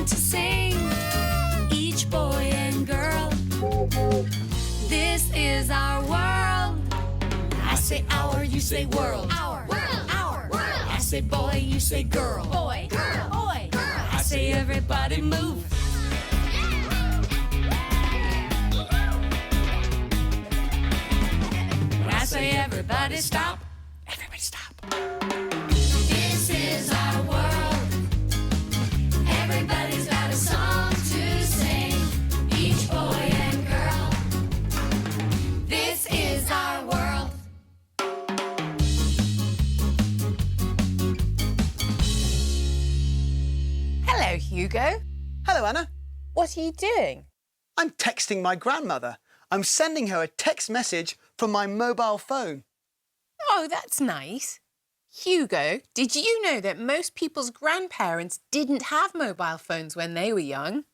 song to sing, each boy and girl. This is our world. I say our, you say world. Our world, our world. I say boy, you say girl. Boy, girl, boy, girl. I say everybody move. When I say everybody stop, everybody stop. This is our world. Everybody's got a song to sing, each boy and girl. This is our world. Hello, Hugo. Hello, Anna. What are you doing? I'm texting my grandmother. I'm sending her a text message from my mobile phone. Oh, that's nice. Hugo, did you know that most people's grandparents didn't have mobile phones when they were young?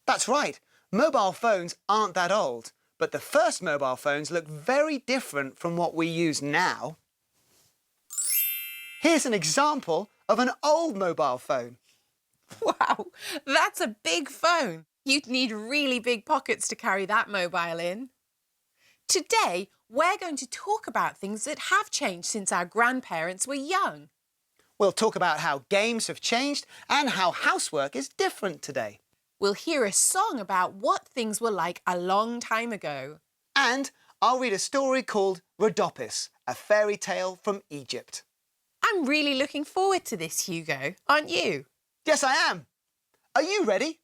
That's right. Mobile phones aren't that old, but the first mobile phones look very different from what we use now. Here's an example of an old mobile phone. Wow, that's a big phone. You'd need really big pockets to carry that mobile in. Today, we're going to talk about things that have changed since our grandparents were young. We'll talk about how games have changed and how housework is different today. We'll hear a song about what things were like a long time ago. And I'll read a story called Rhodopis, a fairy tale from Egypt. I'm really looking forward to this, Hugo, aren't you? Yes, I am. Are you ready?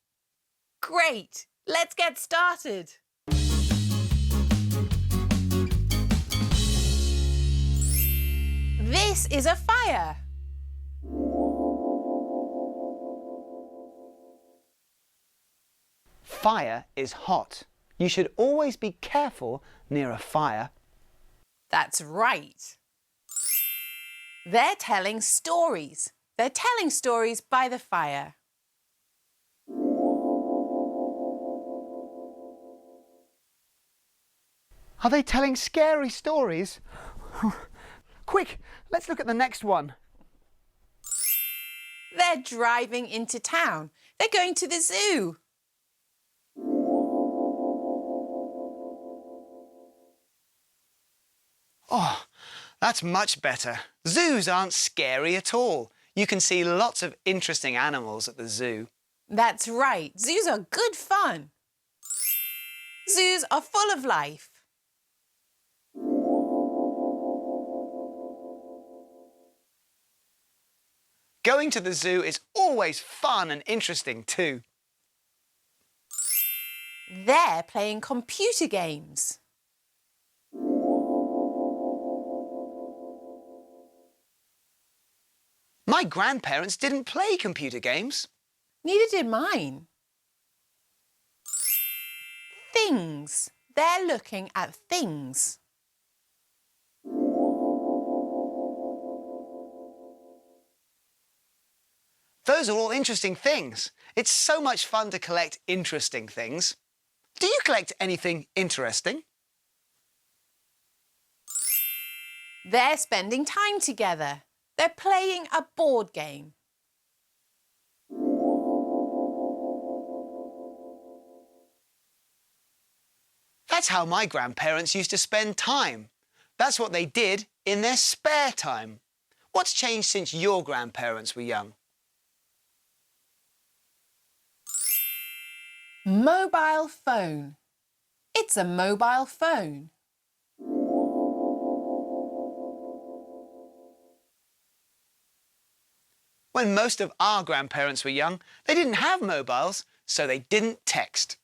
Great! Let's get started. This is a fire. Fire is hot. You should always be careful near a fire. That's right. They're telling stories. They're telling stories by the fire. Are they telling scary stories? Quick, let's look at the next one. They're driving into town. They're going to the zoo. Oh, that's much better. Zoos aren't scary at all. You can see lots of interesting animals at the zoo. That's right. Zoos are good fun. Zoos are full of life. Going to the zoo is always fun and interesting too. They're playing computer games. My grandparents didn't play computer games. Neither did mine. Things. They're looking at things. Those are all interesting things. It's so much fun to collect interesting things. Do you collect anything interesting? They're spending time together. They're playing a board game. That's how my grandparents used to spend time. That's what they did in their spare time. What's changed since your grandparents were young? Mobile phone. It's a mobile phone. When most of our grandparents were young, they didn't have mobiles, so they didn't text.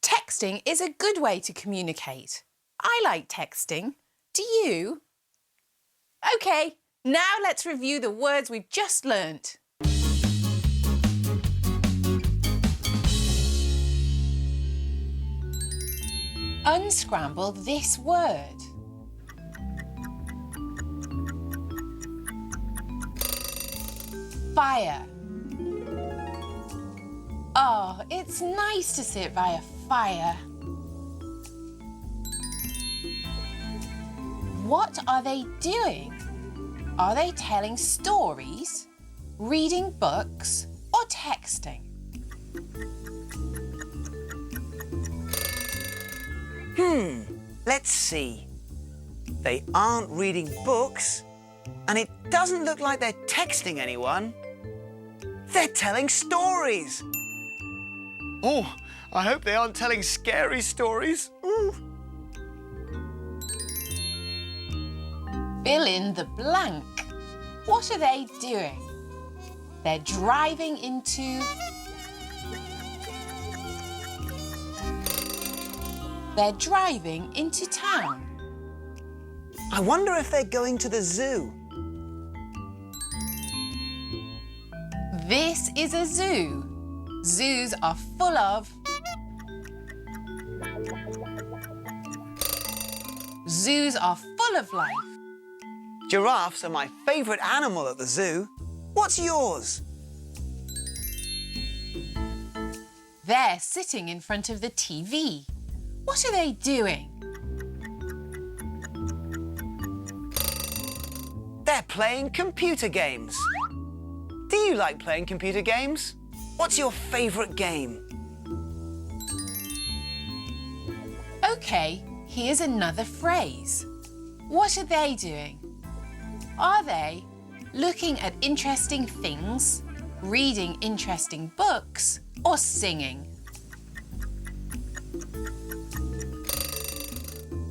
Texting is a good way to communicate. I like texting. Do you? OK, now let's review the words we've just learnt. Unscramble this word. Fire. Oh, it's nice to sit by a fire. What are they doing? Are they telling stories, reading books, or texting? Let's see. They aren't reading books, and it doesn't look like they're texting anyone. They're telling stories. Oh, I hope they aren't telling scary stories. Ooh. Fill in the blank. What are they doing? They're driving into... They're driving into town. I wonder if they're going to the zoo. This is a zoo. Zoos are full of... Zoos are full of life. Giraffes are my favourite animal at the zoo. What's yours? They're sitting in front of the TV. What are they doing? They're playing computer games. Do you like playing computer games? What's your favourite game? OK, here's another phrase. What are they doing? Are they looking at interesting things, reading interesting books, or singing?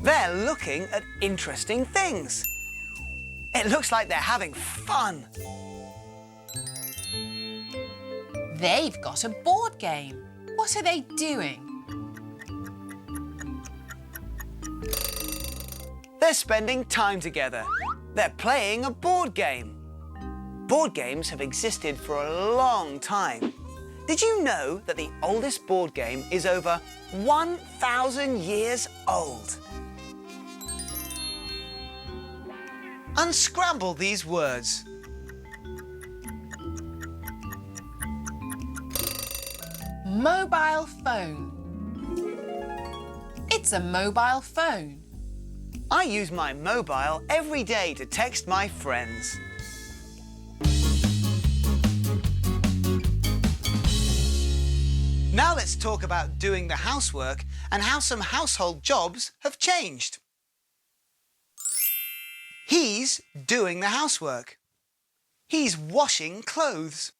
They're looking at interesting things. It looks like they're having fun. They've got a board game. What are they doing? They're spending time together. They're playing a board game. Board games have existed for a long time. Did you know that the oldest board game is over 1,000 years old? Unscramble these words. Mobile phone. It's a mobile phone. I use my mobile every day to text my friends. Now let's talk about doing the housework and how some household jobs have changed. He's doing the housework. He's washing clothes.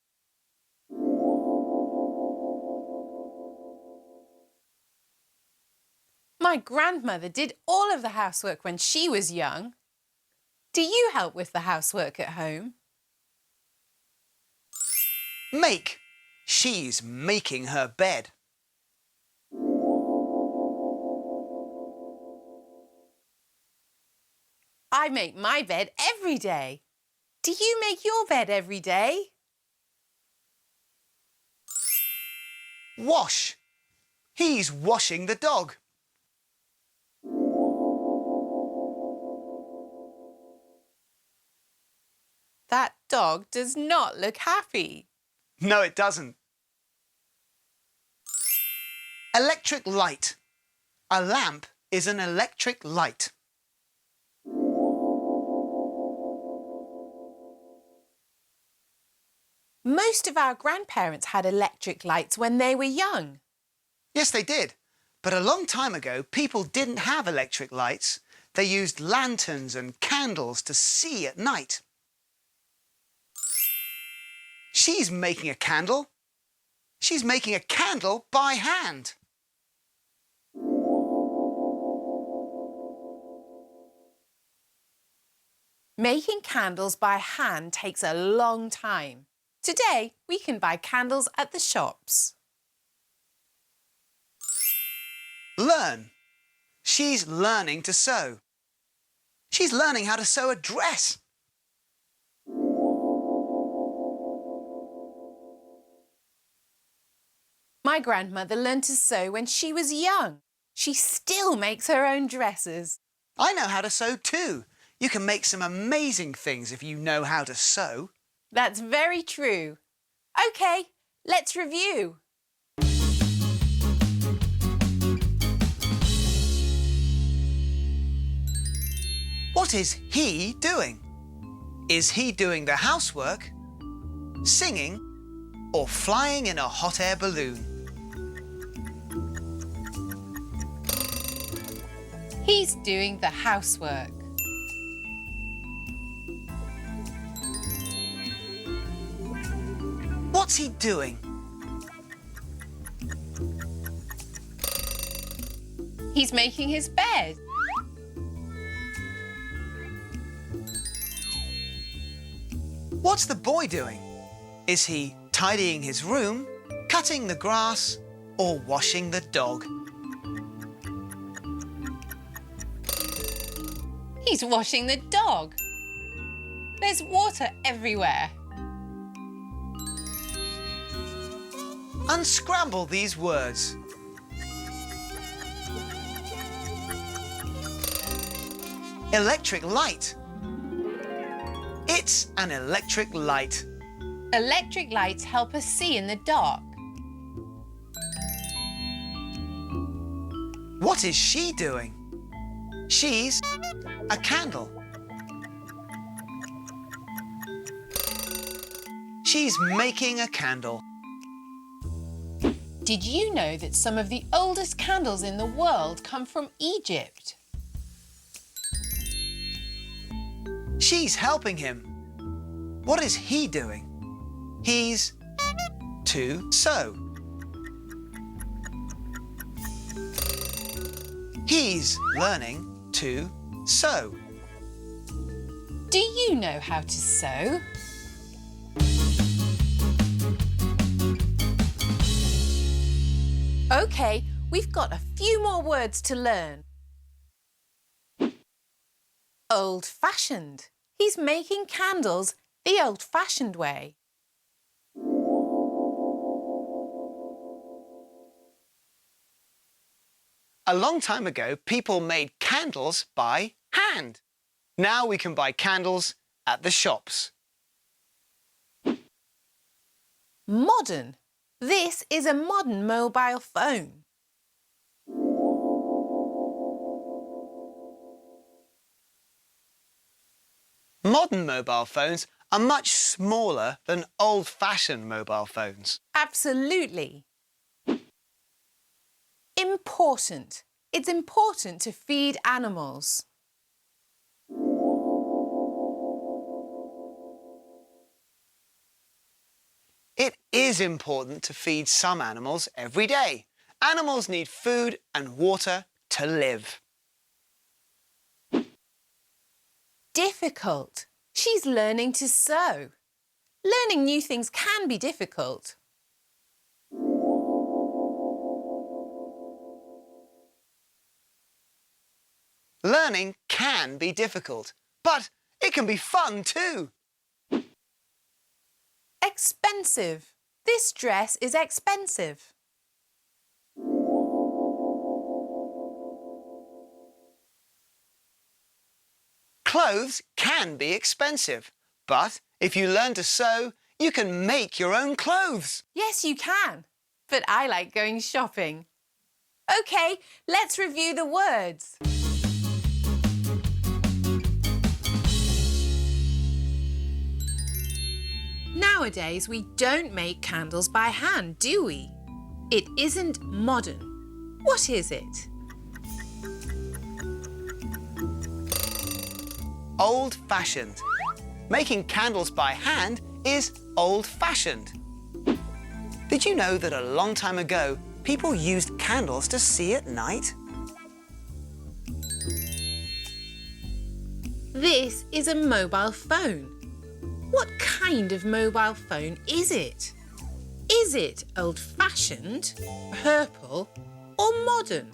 My grandmother did all of the housework when she was young. Do you help with the housework at home? Make. She's making her bed. I make my bed every day. Do you make your bed every day? Wash. He's washing the dog. That dog does not look happy. No, it doesn't. Electric light. A lamp is an electric light. Most of our grandparents had electric lights when they were young. Yes, they did. But a long time ago, people didn't have electric lights. They used lanterns and candles to see at night. She's making a candle. She's making a candle by hand. Making candles by hand takes a long time. Today, we can buy candles at the shops. Learn. She's learning to sew. She's learning how to sew a dress. My grandmother learned to sew when she was young. She still makes her own dresses. I know how to sew too. You can make some amazing things if you know how to sew. That's very true. OK, let's review. What is he doing? Is he doing the housework, singing, or flying in a hot air balloon. He's doing the housework. What's he doing? He's making his bed. What's the boy doing? Is he tidying his room, cutting the grass, or washing the dog? He's washing the dog. There's water everywhere. Unscramble these words. Electric light. It's an electric light. Electric lights help us see in the dark. What is she doing? She's a candle. She's making a candle. Did you know that some of the oldest candles in the world come from Egypt? She's helping him. What is he doing? He's to sew. He's learning to sew. Do you know how to sew? OK, we've got a few more words to learn. Old-fashioned. He's making candles the old-fashioned way. A long time ago, people made candles by hand. Now we can buy candles at the shops. Modern. This is a modern mobile phone. Modern mobile phones are much smaller than old-fashioned mobile phones. Absolutely. Important. It's important to feed animals. It is important to feed some animals every day. Animals need food and water to live. Difficult. She's learning to sew. Learning new things can be difficult. Learning can be difficult, but it can be fun too. Expensive. This dress is expensive. Clothes can be expensive, but if you learn to sew, you can make your own clothes. Yes, you can. But I like going shopping. OK, let's review the words. Nowadays, we don't make candles by hand, do we? It isn't modern. What is it? Old-fashioned. Making candles by hand is old-fashioned. Did you know that a long time ago, people used candles to see at night? This is a mobile phone. What kind of mobile phone is it? Is it old-fashioned, purple or modern?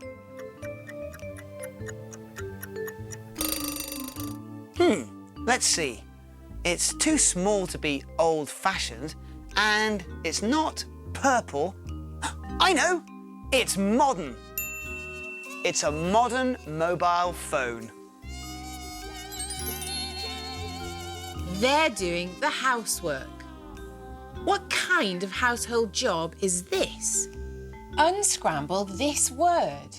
Let's see. It's too small to be old-fashioned and it's not purple. I know! It's modern. It's a modern mobile phone. They're doing the housework. What kind of household job is this? Unscramble this word.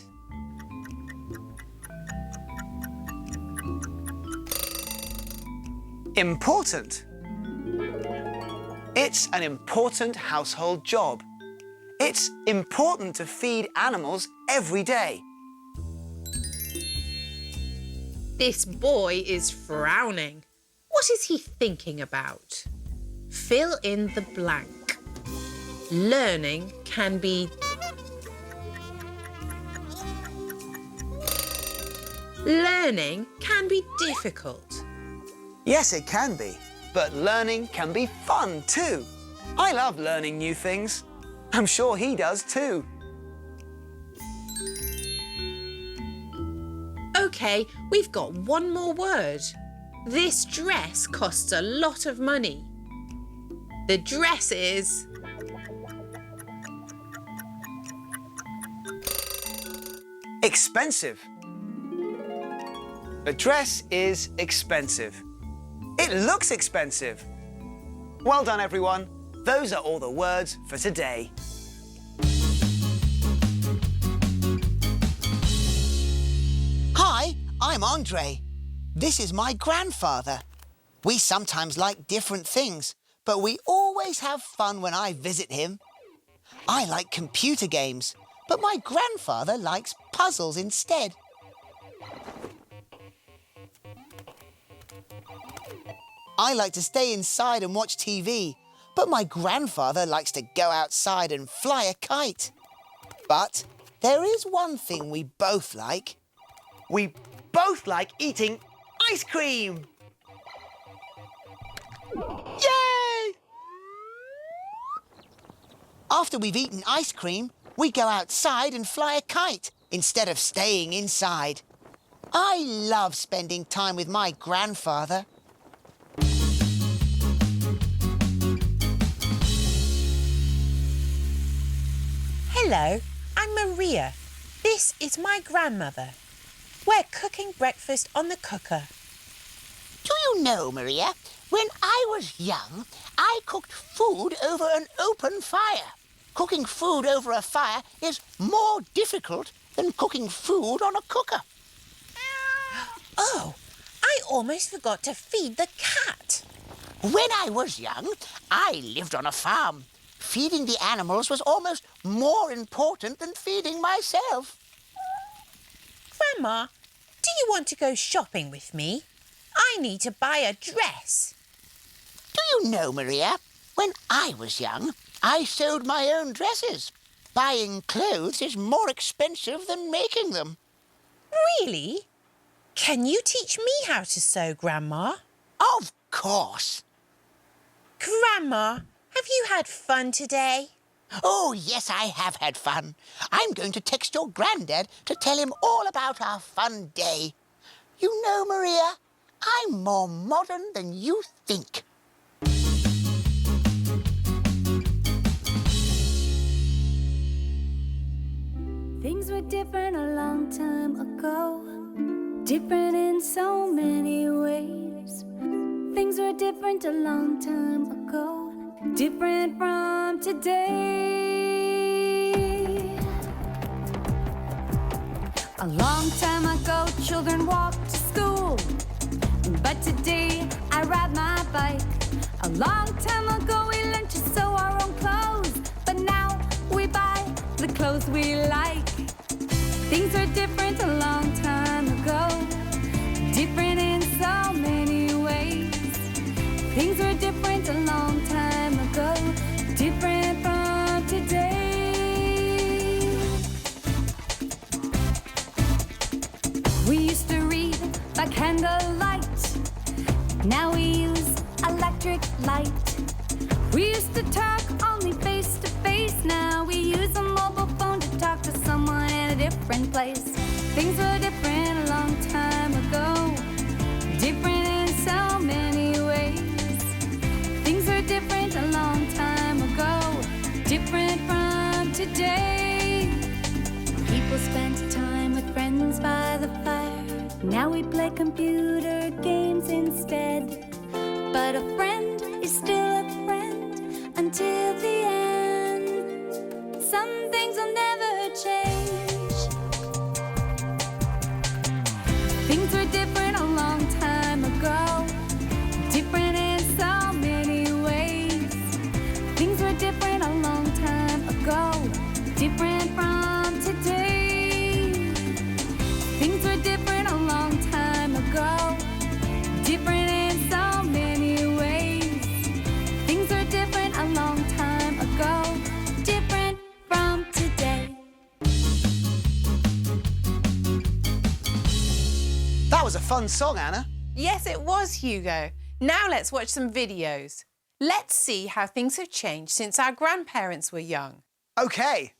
Important. It's an important household job. It's important to feed animals every day. This boy is frowning. What is he thinking about? Fill in the blank. Learning can be... Learning can be difficult. Yes, it can be, but learning can be fun too. I love learning new things. I'm sure he does too. OK, we've got one more word. This dress costs a lot of money. The dress is... Expensive. The dress is expensive. It looks expensive. Well done, everyone. Those are all the words for today. Hi, I'm Andre. This is my grandfather. We sometimes like different things, but we always have fun when I visit him. I like computer games, but my grandfather likes puzzles instead. I like to stay inside and watch TV, but my grandfather likes to go outside and fly a kite. But there is one thing we both like. We both like eating ice cream. Yay! After we've eaten ice cream, we go outside and fly a kite instead of staying inside. I love spending time with my grandfather. Hello, I'm Maria. This is my grandmother. We're cooking breakfast on the cooker. Do you know, Maria, when I was young, I cooked food over an open fire. Cooking food over a fire is more difficult than cooking food on a cooker. Oh, I almost forgot to feed the cat. When I was young, I lived on a farm. Feeding the animals was almost more important than feeding myself. Grandma, do you want to go shopping with me? I need to buy a dress. Do you know, Maria, when I was young, I sewed my own dresses. Buying clothes is more expensive than making them. Really? Can you teach me how to sew, Grandma? Of course. Grandma, have you had fun today? Oh, yes, I have had fun. I'm going to text your granddad to tell him all about our fun day. You know, Maria, I'm more modern than you think. Things were different a long time ago, different in so many ways. Things were different a long time ago, different from today. A long time ago, children walked to school, but today I ride my bike. A long time ago, we learned to sew our own clothes, but now we buy the clothes we like. Things were different a long time ago, different in so many ways. Things were different a long time ago, different from today. We used to read by candlelight, now we use electric light. We used to talk only face to face, now we use a mobile phone to talk to someone in a different place. Things were different a long time ago, different in so many ways. Things were different a long time ago, different from today. People spent time with friends by the fire, now we play computer games instead. But a friend is still a friend until the end. Some things will never change. Things were different a long time ago, different in so many ways. fun song, Anna. Yes, it was, Hugo. Now let's watch some videos. Let's see how things have changed since our grandparents were young. OK.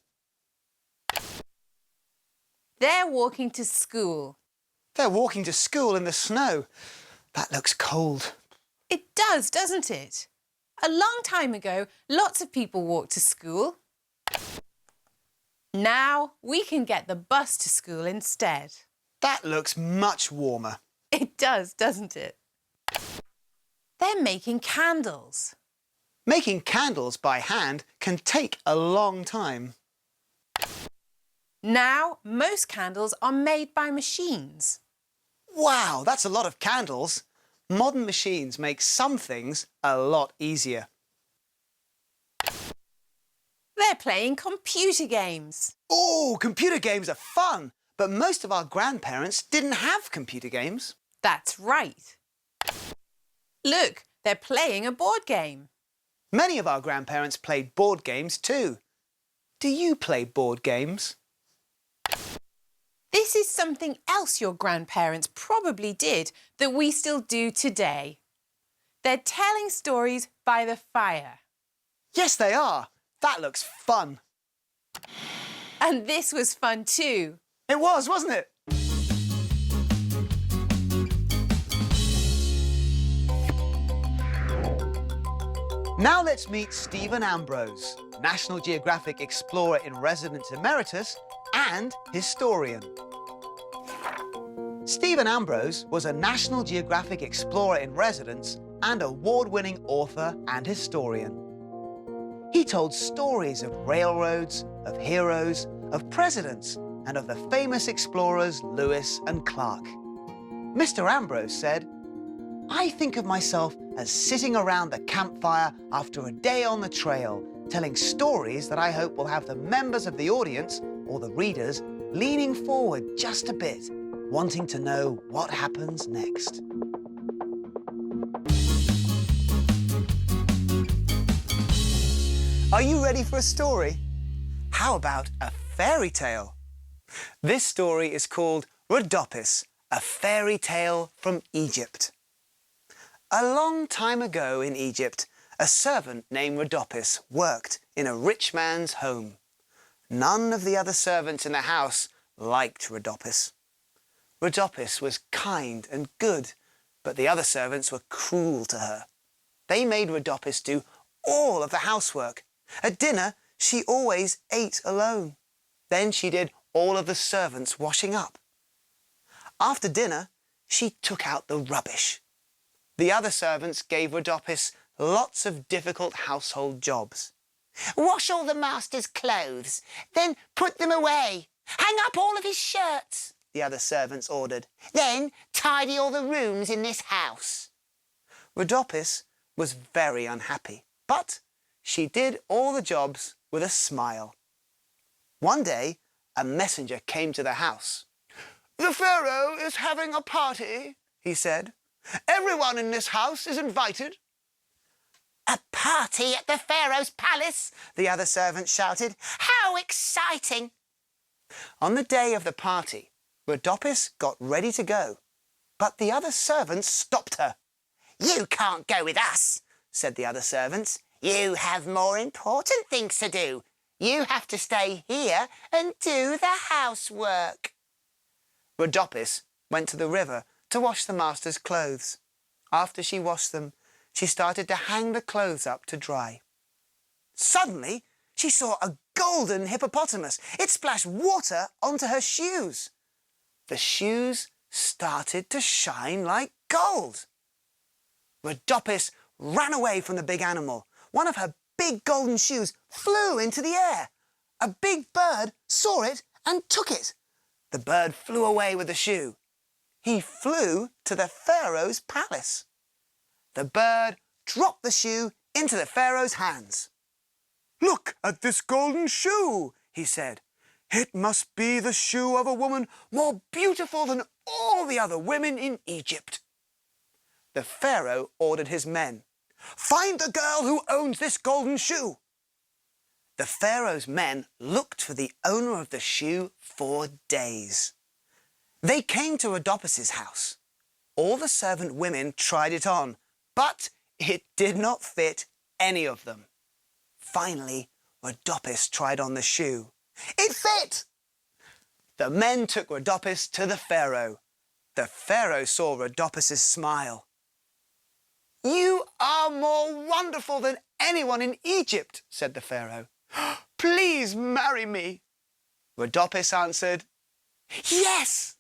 They're walking to school. They're walking to school in the snow. That looks cold. It does, doesn't it? A long time ago, lots of people walked to school. Now we can get the bus to school instead. That looks much warmer. It does, doesn't it? They're making candles. Making candles by hand can take a long time. Now, most candles are made by machines. Wow, that's a lot of candles. Modern machines make some things a lot easier. They're playing computer games. Oh, computer games are fun, but most of our grandparents didn't have computer games. That's right. Look, they're playing a board game. Many of our grandparents played board games too. Do you play board games? This is something else your grandparents probably did that we still do today. They're telling stories by the fire. Yes, they are. That looks fun. And this was fun too. It was, wasn't it? Now let's meet Stephen Ambrose, National Geographic Explorer in Residence Emeritus and historian. Stephen Ambrose was a National Geographic Explorer in Residence and award-winning author and historian. He told stories of railroads, of heroes, of presidents, and of the famous explorers Lewis and Clark. Mr. Ambrose said, "I think of myself as sitting around the campfire after a day on the trail, telling stories that I hope will have the members of the audience, or the readers, leaning forward just a bit, wanting to know what happens next." Are you ready for a story? How about a fairy tale? This story is called Rhodopis, a fairy tale from Egypt. A long time ago in Egypt, a servant named Rhodopis worked in a rich man's home. None of the other servants in the house liked Rhodopis. Rhodopis was kind and good, but the other servants were cruel to her. They made Rhodopis do all of the housework. At dinner, she always ate alone. Then she did all of the servants' washing up. After dinner, she took out the rubbish. The other servants gave Rhodopis lots of difficult household jobs. "Wash all the master's clothes, then put them away. Hang up all of his shirts," the other servants ordered. "Then tidy all the rooms in this house." Rhodopis was very unhappy, but she did all the jobs with a smile. One day, a messenger came to the house. "The pharaoh is having a party," he said. "Everyone in this house is invited." "A party at the pharaoh's palace," the other servant shouted. "How exciting!" On the day of the party, Rhodopis got ready to go, but the other servants stopped her. "You can't go with us," said the other servants. "You have more important things to do. You have to stay here and do the housework." Rhodopis went to the river to wash the master's clothes. After she washed them, she started to hang the clothes up to dry. Suddenly, she saw a golden hippopotamus. It splashed water onto her shoes. The shoes started to shine like gold. Rhodopis ran away from the big animal. One of her big golden shoes flew into the air. A big bird saw it and took it. The bird flew away with the shoe. He flew to the pharaoh's palace. The bird dropped the shoe into the pharaoh's hands. "Look at this golden shoe," he said. "It must be the shoe of a woman more beautiful than all the other women in Egypt." The pharaoh ordered his men, "Find the girl who owns this golden shoe." The pharaoh's men looked for the owner of the shoe for days. They came to Rhodopis's house. All the servant women tried it on, but it did not fit any of them. Finally, Rhodopis tried on the shoe. It fit! The men took Rhodopis to the Pharaoh. The Pharaoh saw Rhodopis' smile. "You are more wonderful than anyone in Egypt," said the Pharaoh. "Please marry me." Rhodopis answered, "Yes!"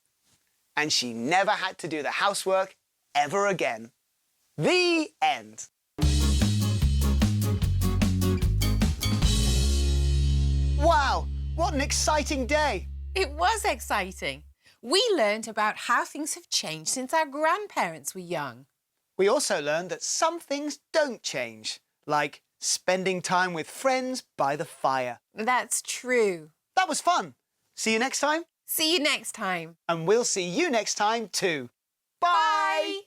And she never had to do the housework ever again. The end. Wow, what an exciting day! It was exciting. We learned about how things have changed since our grandparents were young. We also learned that some things don't change, like spending time with friends by the fire. That's true. That was fun. See you next time. See you next time. And we'll see you next time too. Bye! Bye.